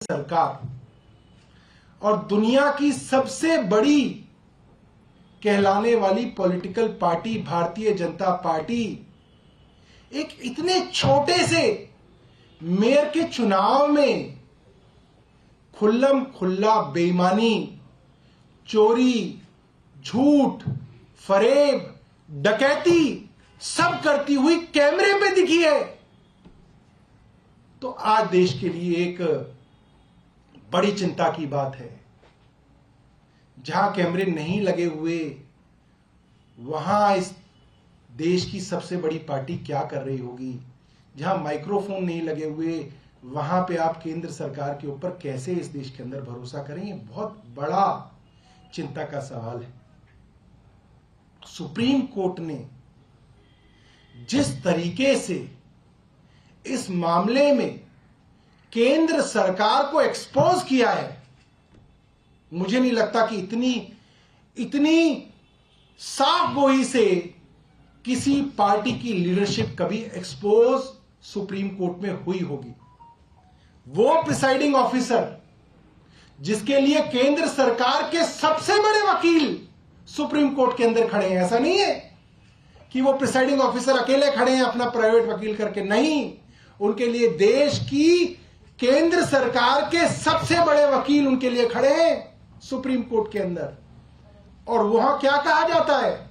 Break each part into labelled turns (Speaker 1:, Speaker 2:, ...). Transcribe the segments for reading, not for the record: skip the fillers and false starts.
Speaker 1: सरकार और दुनिया की सबसे बड़ी कहलाने वाली political party Bharatiya Janata party एक इतने छोटे से मेयर के चुनाव में खुल्लम खुल्ला बेईमानी, चोरी, झूठ, फरेब, डकैती सब करती हुई कैमरे पे दिखी है। तो आज देश के लिए एक बड़ी चिंता की बात है। जहां कैमरे नहीं लगे हुए वहां इस देश की सबसे बड़ी पार्टी क्या कर रही होगी। जहां माइक्रोफोन नहीं लगे हुए वहां पे आप केंद्र सरकार के ऊपर कैसे इस देश के अंदर भरोसा करेंगे, बहुत बड़ा चिंता का सवाल है। सुप्रीम कोर्ट ने जिस तरीके से इस मामले में केंद्र सरकार को एक्सपोज किया है, मुझे नहीं लगता कि इतनी साफ गोई से किसी पार्टी की लीडरशिप कभी एक्सपोज सुप्रीम कोर्ट में हुई होगी। वो प्रिसाइडिंग ऑफिसर जिसके लिए केंद्र सरकार के सबसे बड़े वकील सुप्रीम कोर्ट के अंदर खड़े हैं, ऐसा नहीं है कि वो प्रिसाइडिंग ऑफिसर अकेले खड़े हैं अपना प्राइवेट वकील करके, नहीं, उनके लिए देश की केंद्र सरकार के सबसे बड़े वकील उनके लिए खड़े हैं सुप्रीम कोर्ट के अंदर। और वहां क्या कहा जाता है,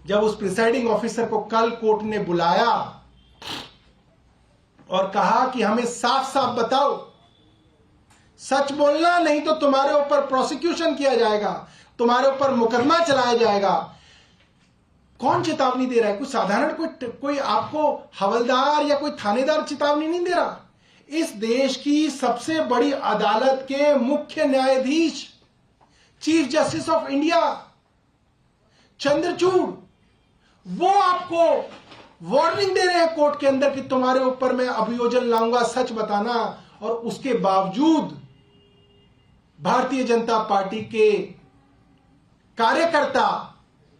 Speaker 1: जब उस प्रिसाइडिंग ऑफिसर को कल कोर्ट ने बुलाया और कहा कि हमें साफ साफ बताओ, सच बोलना, नहीं तो तुम्हारे ऊपर प्रोसिक्यूशन किया जाएगा, तुम्हारे ऊपर मुकदमा चलाया जाएगा। कौन चेतावनी दे रहा है? कोई साधारण कोई आपको हवलदार या कोई थानेदार चेतावनी नहीं दे रहा। इस देश की सबसे बड़ी अदालत के मुख्य न्यायाधीश, chief justice of India Chandrachud, वो आपको वार्निंग दे रहे हैं कोर्ट के अंदर कि तुम्हारे ऊपर मैं अभियोजन लाऊंगा, सच बताना। और उसके बावजूद भारतीय जनता पार्टी के कार्यकर्ता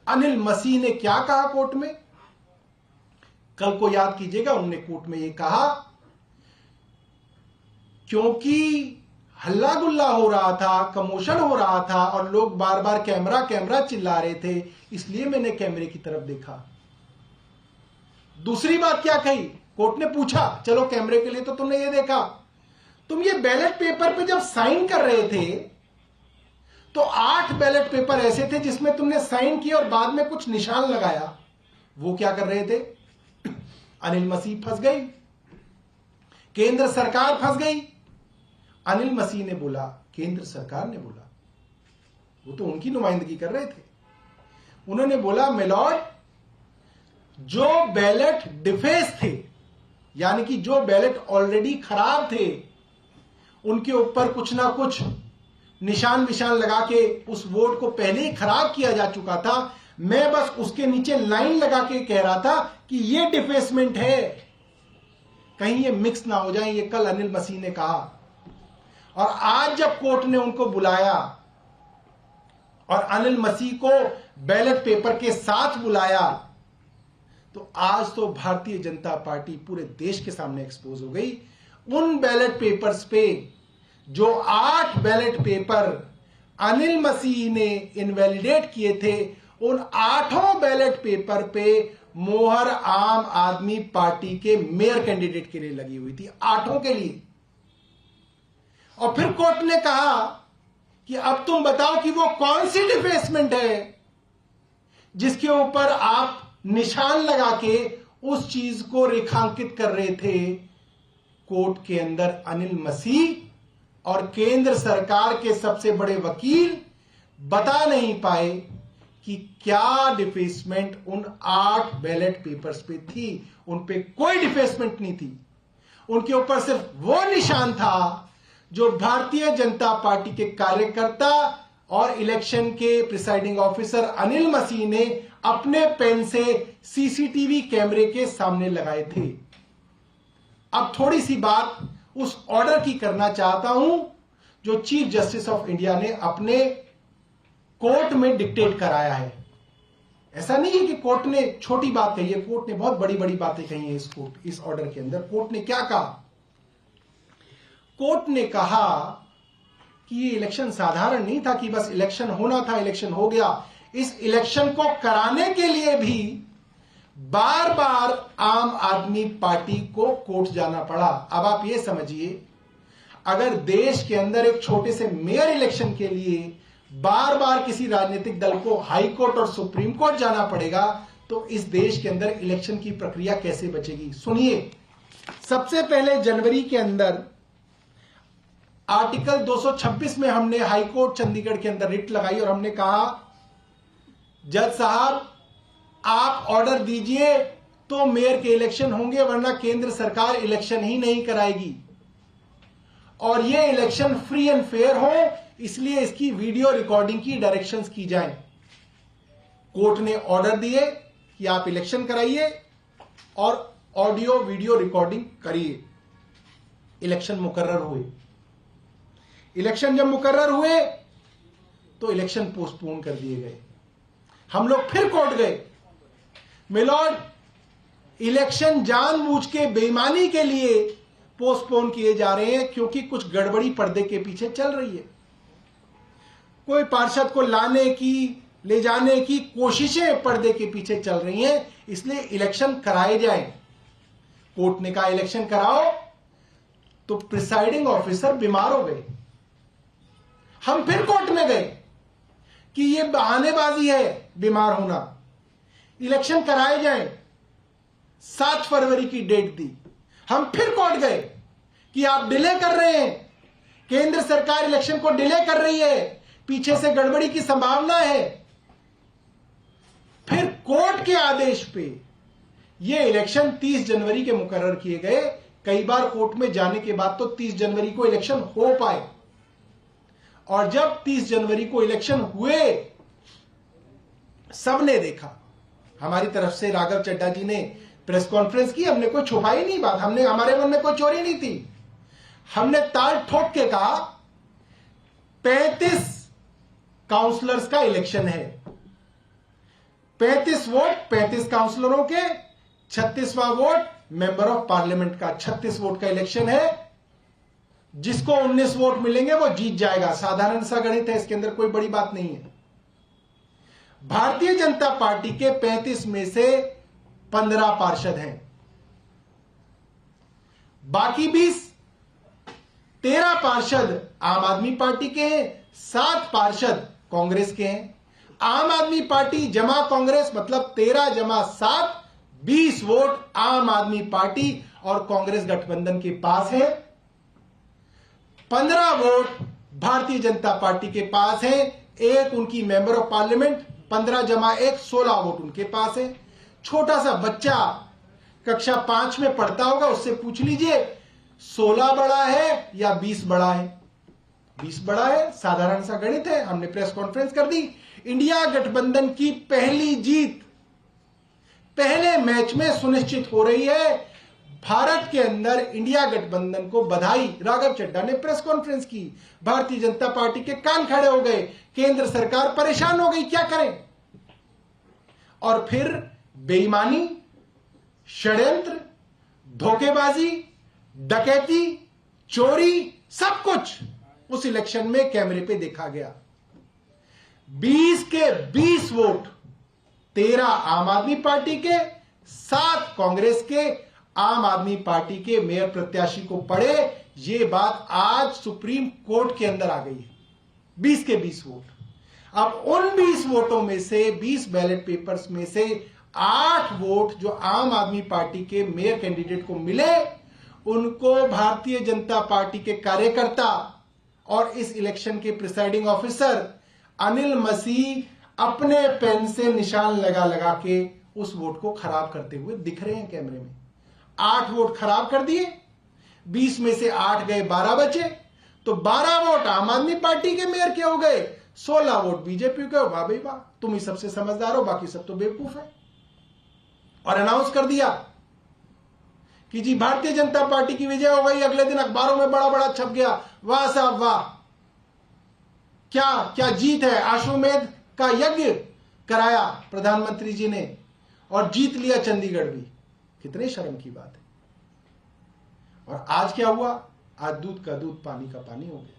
Speaker 1: अनिल मसीह ने क्या कहा कोर्ट में? कल को याद कीजिएगा, उन्होंने कोर्ट में यह कहा क्योंकि हल्ला गुल्ला हो रहा था, कमोशन हो रहा था और लोग बार बार कैमरा कैमरा चिल्ला रहे थे, इसलिए मैंने कैमरे की तरफ देखा। दूसरी बात क्या कही? कोर्ट ने पूछा, चलो कैमरे के लिए तो तुमने ये देखा, तुम ये बैलेट पेपर पे जब साइन कर रहे थे तो 8 बैलेट पेपर ऐसे थे जिसमें तुमने साइन किया और बाद में कुछ निशान लगाया। वो क्या कर रहे थे? अनिल मसीह फंस गई, केंद्र सरकार फंस गई। अनिल मसीह ने बोला, केंद्र सरकार ने बोला, वो तो उनकी नुमाइंदगी कर रहे थे, उन्होंने बोला मिलॉर्ड, जो बैलेट डिफेस थे, यानी कि जो बैलेट ऑलरेडी खराब थे, उनके ऊपर कुछ ना कुछ निशान विशान लगा के उस वोट को पहले ही खराब किया जा चुका था, मैं बस उसके नीचे लाइन लगा के कह रहा था कि ये डिफेसमेंट है, कहीं ये मिक्स ना हो जाए। ये कल अनिल मसीह ने कहा। और आज जब कोर्ट ने उनको बुलाया और अनिल मसीह को बैलेट पेपर के साथ बुलाया, तो आज तो भारतीय जनता पार्टी पूरे देश के सामने एक्सपोज हो गई। उन बैलेट पेपर्स पे जो 8 बैलेट पेपर अनिल मसीह ने इनवैलिडेट किए थे, उन 8 बैलेट पेपर पे मोहर आम आदमी पार्टी के मेयर कैंडिडेट के लिए लगी हुई थी, 8 के लिए। और फिर कोर्ट ने कहा कि अब तुम बताओ कि वो कौन सी डिफेसमेंट है जिसके ऊपर आप निशान लगा के उस चीज को रेखांकित कर रहे थे। कोर्ट के अंदर अनिल मसीह और केंद्र सरकार के सबसे बड़े वकील बता नहीं पाए कि क्या डिफेसमेंट उन 8 बैलेट पेपर्स पे थी। उन पे कोई डिफेसमेंट नहीं थी, उनके ऊपर सिर्फ वो निशान था जो भारतीय जनता पार्टी के कार्यकर्ता और इलेक्शन के प्रिसाइडिंग ऑफिसर अनिल मसीह ने अपने पेन से सीसीटीवी कैमरे के सामने लगाए थे। अब थोड़ी सी बात उस ऑर्डर की करना चाहता हूं जो चीफ जस्टिस ऑफ इंडिया ने अपने कोर्ट में डिक्टेट कराया है। ऐसा नहीं है कि कोर्ट ने छोटी बात कही है, कोर्ट ने बहुत बड़ी बड़ी बातें कही है। इस ऑर्डर के अंदर कोर्ट ने क्या कहा? कोर्ट ने कहा कि ये इलेक्शन साधारण नहीं था कि बस इलेक्शन होना था, इलेक्शन हो गया। इस इलेक्शन को कराने के लिए भी बार बार आम आदमी पार्टी को कोर्ट जाना पड़ा। अब आप ये समझिए, अगर देश के अंदर एक छोटे से मेयर इलेक्शन के लिए बार बार किसी राजनीतिक दल को हाई कोर्ट और सुप्रीम कोर्ट जाना पड़ेगा, तो इस देश के अंदर इलेक्शन की प्रक्रिया कैसे बचेगी? सुनिए, सबसे पहले जनवरी के अंदर आर्टिकल 226 में हमने हाई कोर्ट चंडीगढ़ के अंदर रिट लगाई और हमने कहा, जज साहब आप ऑर्डर दीजिए तो मेयर के इलेक्शन होंगे, वरना केंद्र सरकार इलेक्शन ही नहीं कराएगी। और ये इलेक्शन फ्री एंड फेयर हो, इसलिए इसकी वीडियो रिकॉर्डिंग की डायरेक्शंस की जाएं। कोर्ट ने ऑर्डर दिए कि आप इलेक्शन कराइए और ऑडियो वीडियो रिकॉर्डिंग करिए। इलेक्शन मुकर्रर हुए। इलेक्शन जब मुकर्रर हुए तो इलेक्शन पोस्टपोन कर दिए गए। हम लोग फिर कोर्ट गए, मिलॉर्ड इलेक्शन जानबूझ के बेईमानी के लिए पोस्टपोन किए जा रहे हैं, क्योंकि कुछ गड़बड़ी पर्दे के पीछे चल रही है। कोई पार्षद को लाने की, ले जाने की कोशिशें पर्दे के पीछे चल रही हैं, इसलिए इलेक्शन कराए जाएं। कोर्ट ने कहा इलेक्शन कराओ, तो प्रिसाइडिंग ऑफिसर बीमार हो गए। हम फिर कोर्ट में गए कि ये बहानेबाजी है बीमार होना, इलेक्शन कराए जाएं। 7 फरवरी की डेट दी। हम फिर कोर्ट गए कि आप डिले कर रहे हैं, केंद्र सरकार इलेक्शन को डिले कर रही है, पीछे से गड़बड़ी की संभावना है। फिर कोर्ट के आदेश पे ये इलेक्शन 30 जनवरी के मुकर्रर किए गए। कई बार कोर्ट में जाने के बाद तो 30 जनवरी को इलेक्शन हो पाए, और जब 30 जनवरी को इलेक्शन हुए, सबने देखा। हमारी तरफ से राघव चड्ढा जी ने प्रेस कॉन्फ्रेंस की, हमने कोई छुपाई नहीं बात, हमने, हमारे मन में कोई चोरी नहीं थी। हमने ताल ठोक के कहा 35 काउंसलर्स का इलेक्शन है, 35 वोट 35 काउंसलरों के, 36वां वोट मेंबर ऑफ पार्लियामेंट का। 36 वोट का इलेक्शन है। जिसको 19 वोट मिलेंगे वो जीत जाएगा। साधारण सा गणित है, इसके अंदर कोई बड़ी बात नहीं है। भारतीय जनता पार्टी के 35 में से 15 पार्षद हैं, बाकी 13 पार्षद आम आदमी पार्टी के हैं, 7 पार्षद कांग्रेस के हैं। आम आदमी पार्टी जमा कांग्रेस मतलब 13 जमा 7, 20 वोट आम आदमी पार्टी और कांग्रेस गठबंधन के पास है। 15 वोट भारतीय जनता पार्टी के पास है, एक उनकी मेंबर ऑफ पार्लियामेंट, 15 जमा 1 16 वोट उनके पास है। छोटा सा बच्चा कक्षा 5 में पढ़ता होगा, उससे पूछ लीजिए 16 बड़ा है या 20 बड़ा है? 20 बड़ा है। साधारण सा गणित है। हमने प्रेस कॉन्फ्रेंस कर दी। इंडिया गठबंधन की पहली जीत पहले मैच में सुनिश्चित हो रही है। भारत के अंदर इंडिया गठबंधन को बधाई। राघव चड्ढा ने प्रेस कॉन्फ्रेंस की। भारतीय जनता पार्टी के कान खड़े हो गए। केंद्र सरकार परेशान हो गई, क्या करें? और फिर बेईमानी, षड्यंत्र, धोखेबाजी, डकैती, चोरी, सब कुछ उस इलेक्शन में कैमरे पे देखा गया। 20 के 20 वोट 13 आम आदमी पार्टी के, 7 कांग्रेस के। आम आदमी पार्टी के मेयर प्रत्याशी को पड़े। यह बात आज सुप्रीम कोर्ट के अंदर आ गई है। 20 के 20 वोट। अब उन 20 वोटों में से, 20 बैलेट पेपर्स में से 8 वोट जो आम आदमी पार्टी के मेयर कैंडिडेट को मिले, उनको भारतीय जनता पार्टी के कार्यकर्ता और इस इलेक्शन के प्रिसाइडिंग ऑफिसर अनिल मसीह अपने पेन से निशान लगा लगा के उस वोट को खराब करते हुए दिख रहे हैं कैमरे में। 8 वोट खराब कर दिए। 20 में से 8 गए, 12 बचे, तो 12 वोट आम आदमी पार्टी के मेयर के हो गए, 16 वोट बीजेपी के। वाह भाई वाह, तुम ही सबसे समझदार हो, बाकी सब तो बेवकूफ है। और अनाउंस कर दिया कि जी भारतीय जनता पार्टी की विजय हो गई। अगले दिन अखबारों में बड़ा बड़ा छप गया, वाह साहब वाह, क्या क्या जीत है। अश्वमेध का यज्ञ कराया प्रधानमंत्री जी ने और जीत लिया चंडीगढ़ भी। कितने शर्म की बात है। और आज क्या हुआ? आज दूध का दूध पानी का पानी हो गया।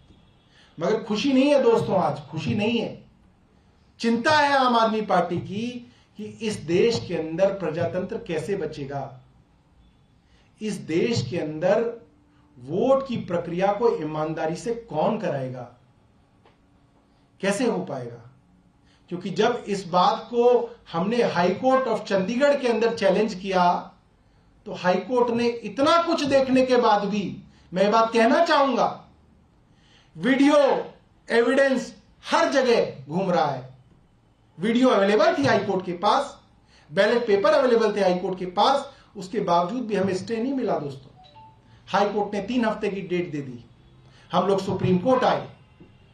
Speaker 1: मगर खुशी नहीं है दोस्तों, आज खुशी नहीं है, चिंता है आम आदमी पार्टी की कि इस देश के अंदर प्रजातंत्र कैसे बचेगा, इस देश के अंदर वोट की प्रक्रिया को ईमानदारी से कौन कराएगा, कैसे हो पाएगा। क्योंकि जब इस बात को हमने हाई कोर्ट ऑफ चंडीगढ़ के अंदर चैलेंज किया तो हाई कोर्ट ने इतना कुछ देखने के बाद भी, मैं ये बात कहना चाहूंगा, वीडियो एविडेंस हर जगह घूम रहा है। वीडियो अवेलेबल थी हाई कोर्ट के पास, बैलेट पेपर अवेलेबल थे हाई कोर्ट के पास, उसके बावजूद भी हमें स्टे नहीं मिला दोस्तों। हाई कोर्ट ने 3 हफ्ते की डेट दे दी। हम लोग सुप्रीम कोर्ट आए,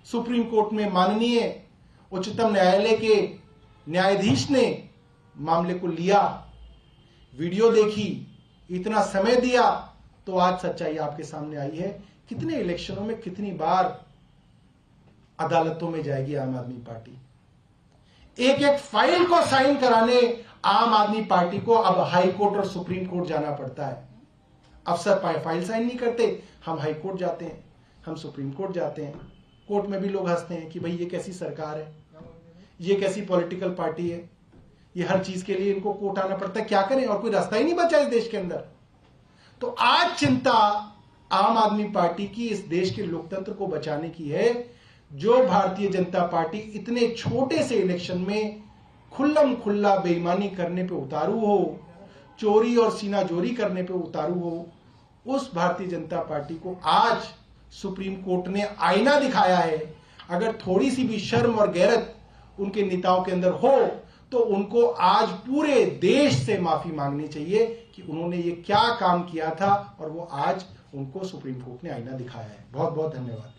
Speaker 1: सुप्रीम कोर्ट में माननीय उच्चतम न्यायालय के न्यायाधीश ने मामले को लिया, वीडियो देखी, इतना समय दिया, तो आज सच्चाई आपके सामने आई है। कितने इलेक्शनों में कितनी बार अदालतों में जाएगी आम आदमी पार्टी, एक एक फाइल को साइन कराने आम आदमी पार्टी को अब हाई कोर्ट और सुप्रीम कोर्ट जाना पड़ता है। अफसर फाइल साइन नहीं करते, हम हाई कोर्ट जाते हैं, हम सुप्रीम कोर्ट जाते हैं। कोर्ट में भी लोग हंसते हैं कि भाई ये कैसी सरकार है, ये कैसी पॉलिटिकल पार्टी है, ये हर चीज के लिए इनको कोर्ट आना पड़ता है, क्या करें, और कोई रास्ता ही नहीं बचा इस देश के अंदर। तो आज चिंता आम आदमी पार्टी की इस देश के लोकतंत्र को बचाने की है। जो भारतीय जनता पार्टी इतने छोटे से इलेक्शन में खुल्लम खुल्ला बेईमानी करने पे उतारू हो, चोरी और सीनाजोरी करने पे उतारू हो, उस भारतीय जनता पार्टी को आज सुप्रीम कोर्ट ने आईना दिखाया है। अगर थोड़ी सी भी शर्म और गैरत उनके नेताओं के अंदर हो तो उनको आज पूरे देश से माफी मांगनी चाहिए कि उन्होंने ये क्या काम किया था, और वो आज उनको सुप्रीम कोर्ट ने आईना दिखाया है। बहुत बहुत धन्यवाद।